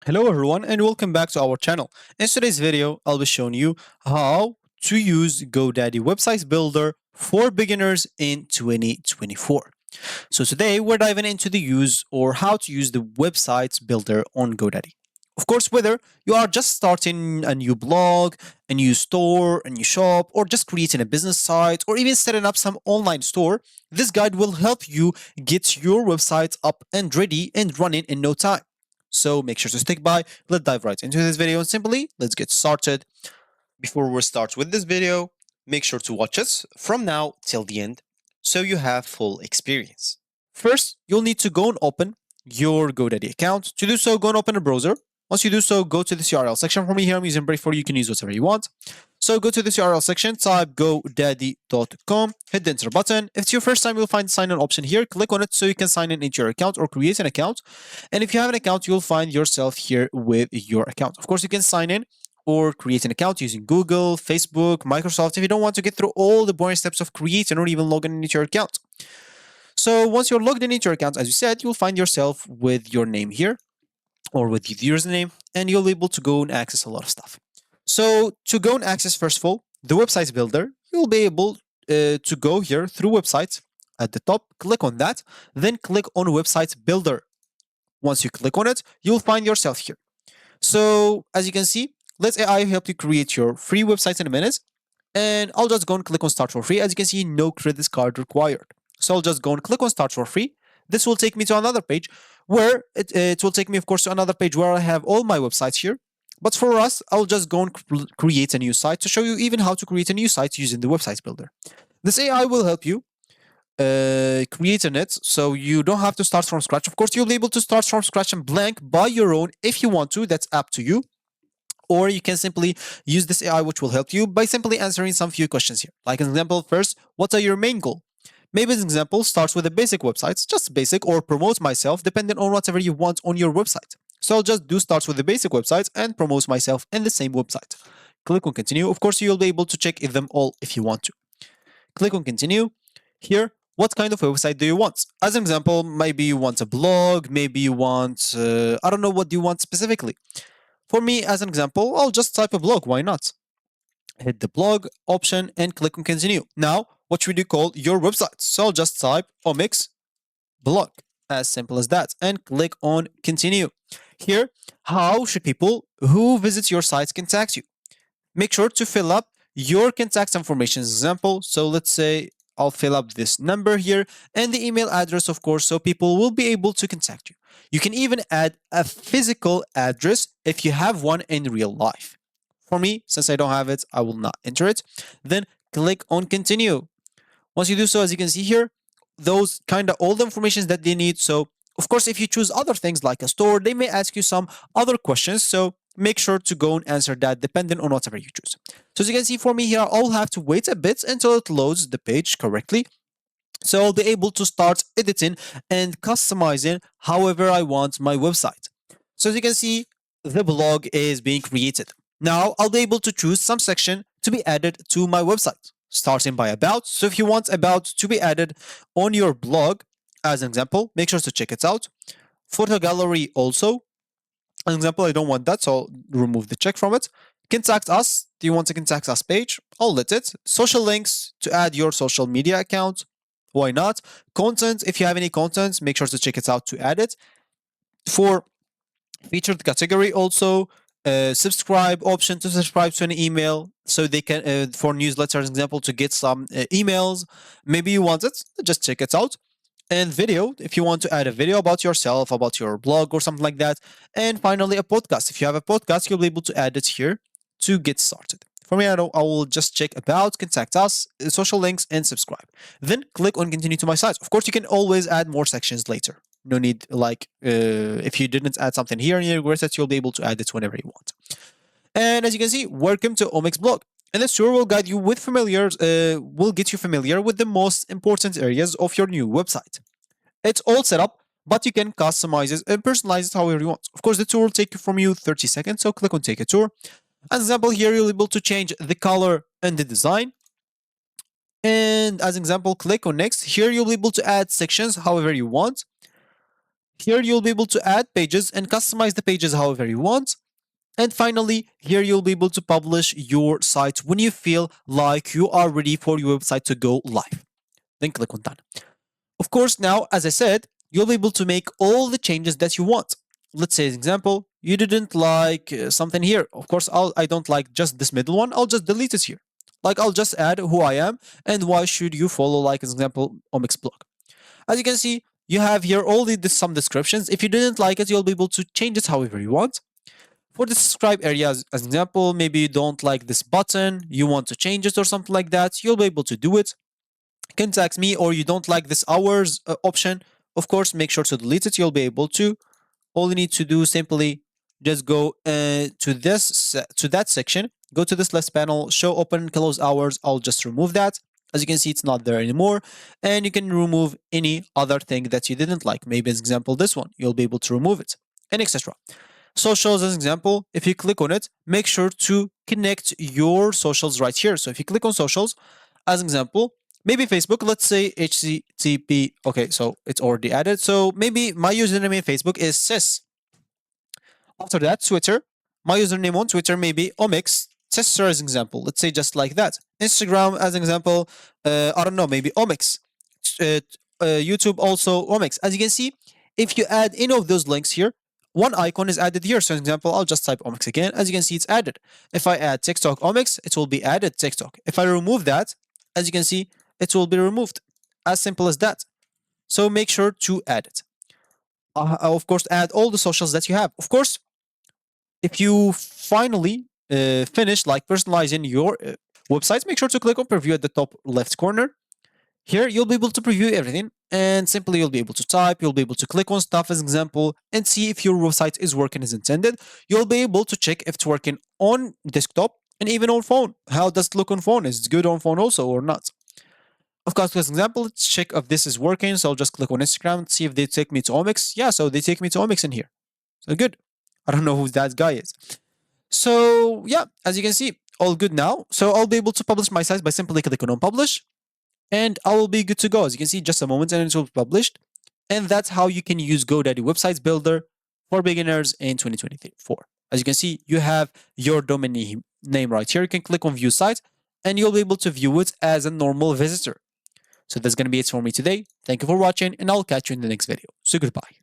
Hello everyone and welcome back to our channel. In today's video, I'll be showing you how to use GoDaddy Website Builder for beginners in 2024. So today we're diving into the use or how to use the website builder on GoDaddy. Of course, whether you are just starting a new blog, a new store, a new shop, or just creating a business site, or even setting up some online store, this guide will help you get your website up and ready and running in no time. So make sure to stick by. Let's dive right into this video and simply let's get started. Before we start with this video, make sure to watch it from now till the end so you have full experience. First, you'll need to go and open your GoDaddy account. To do so, go and open a browser. Once you do so, go to this URL section. For me here, I'm using Brave4. You can use whatever you want. So go to this URL section, type godaddy.com, hit the enter button. If it's your first time, you'll find the sign in option here. Click on it so you can sign in into your account or create an account. And if you have an account, you'll find yourself here with your account. Of course, you can sign in or create an account using Google, Facebook, Microsoft if you don't want to get through all the boring steps of creating or even logging into your account. So once you're logged in into your account, as you said, you'll find yourself with your name here or with your username, and you'll be able to go and access a lot of stuff. So to go and access, first of all, the website builder, you'll be able to go here through websites at the top, click on that, then click on website builder. Once you click on it, you'll find yourself here. So as you can see, let's AI help you create your free website in a minute. And I'll just go and click on start for free. As you can see, no credit card required. So I'll just go and click on start for free. This will take me to another page where it will take me, of course, to another page where I have all my websites here. But for us, I'll just go and create a new site to show you even how to create a new site using the website builder. This AI will help you creating it so you don't have to start from scratch. Of course, you'll be able to start from scratch and blank by your own if you want to. That's up to you. Or you can simply use this AI, which will help you by simply answering some few questions here. Like an example, first, what are your main goal? Maybe an example starts with a basic website, just basic, or promote myself, depending on whatever you want on your website. So I'll just do starts with the basic website and promote myself in the same website. Click on continue. Of course, you'll be able to check them all if you want to. Click on continue. Here, what kind of website do you want? As an example, maybe you want a blog, maybe you want, I don't know what you want specifically. For me, as an example, I'll just type a blog. Why not? Hit the blog option and click on continue. Now, what should you call your website? So I'll just type Omics blog. As simple as that. And click on continue. Here, how should people who visit your site contact you? Make sure to fill up your contact information example. So let's say I'll fill up this number here and the email address, of course, so people will be able to contact you. You can even add a physical address if you have one in real life. For me, since I don't have it, I will not enter it. Then click on continue. Once you do so, as you can see here, those kind of all the information that they need. So of course, if you choose other things like a store, they may ask you some other questions. So make sure to go and answer that depending on whatever you choose. So as you can see for me here, I'll have to wait a bit until it loads the page correctly. So I'll be able to start editing and customizing however I want my website. So as you can see, the blog is being created. Now I'll be able to choose some section to be added to my website, starting by about. So if you want about to be added on your blog, as an example, make sure to check it out. Photo gallery also. As an example, I don't want that, so I'll remove the check from it. Contact us. Do you want to contact us page? I'll let it. Social links to add your social media account. Why not? Content. If you have any content, make sure to check it out to add it. For featured category also, subscribe option to subscribe to an email so they can for newsletters example to get some emails. Maybe you want it, just check it out. And video, if you want to add a video about yourself, about your blog or something like that. And finally, a podcast. If you have a podcast, you'll be able to add it here to get started. For me, I will just check about, contact us, social links, and subscribe. Then click on continue to my site. Of course, you can always add more sections later. No need, like, if you didn't add something here and you regret it, you'll be able to add it whenever you want. And as you can see, welcome to Omics blog. And this tour will guide you with will get you familiar with the most important areas of your new website. It's all set up, but you can customize it and personalize it however you want. Of course, the tour will take from you 30 seconds, so click on take a tour. As an example, here you'll be able to change the color and the design. And as an example, click on next. Here you'll be able to add sections however you want. Here you'll be able to add pages and customize the pages however you want. And finally, here you'll be able to publish your site when you feel like you are ready for your website to go live. Then click on done. Of course, now, as I said, you'll be able to make all the changes that you want. Let's say, as an example, you didn't like something here. Of course, I don't like just this middle one. I'll just delete it here. Like, I'll just add who I am and why should you follow, like, as an example, Omics blog. As you can see, you have here all some descriptions. If you didn't like it, you'll be able to change it however you want. For the subscribe area, as an example, maybe you don't like this button, you want to change it or something like that, you'll be able to do it. Contact me, or you don't like this hours option, of course, make sure to delete it. You'll be able to. All you need to do simply just go to that section, go to this list panel, show open and close hours. I'll just remove that. As you can see, it's not there anymore. And you can remove any other thing that you didn't like. Maybe as example, this one, you'll be able to remove it, and etc. Socials, as an example, if you click on it, make sure to connect your socials right here. So if you click on socials, as an example, maybe Facebook, let's say HTTP. Okay, so it's already added. So maybe my username in Facebook is sis. After that, Twitter, my username on Twitter may be Omics Tester as an example. Let's say just like that. Instagram as an example, I don't know, maybe Omics. YouTube also Omics. As you can see, if you add any of those links here, one icon is added here. So, for example, I'll just type Omics again. As you can see, it's added. If I add TikTok Omics, it will be added TikTok. If I remove that, as you can see, it will be removed. As simple as that. So make sure to add it. Of course, add all the socials that you have. Of course, if you finally finish like personalizing your website, make sure to click on preview at the top left corner. Here, you'll be able to preview everything, and simply you'll be able to type, you'll be able to click on stuff as an example, and see if your website is working as intended. You'll be able to check if it's working on desktop and even on phone. How does it look on phone? Is it good on phone also or not? Of course, as an example, let's check if this is working. So I'll just click on Instagram and see if they take me to Omics. Yeah, so they take me to Omics in here. So good. I don't know who that guy is. So yeah, as you can see, all good now. So I'll be able to publish my site by simply clicking on publish, and I will be good to go. As you can see, just a moment and it will be published. And that's how you can use GoDaddy Websites Builder for beginners in 2024. As you can see, you have your domain name right here. You can click on view site and you'll be able to view it as a normal visitor. So that's going to be it for me today. Thank you for watching, and I'll catch you in the next video. So goodbye.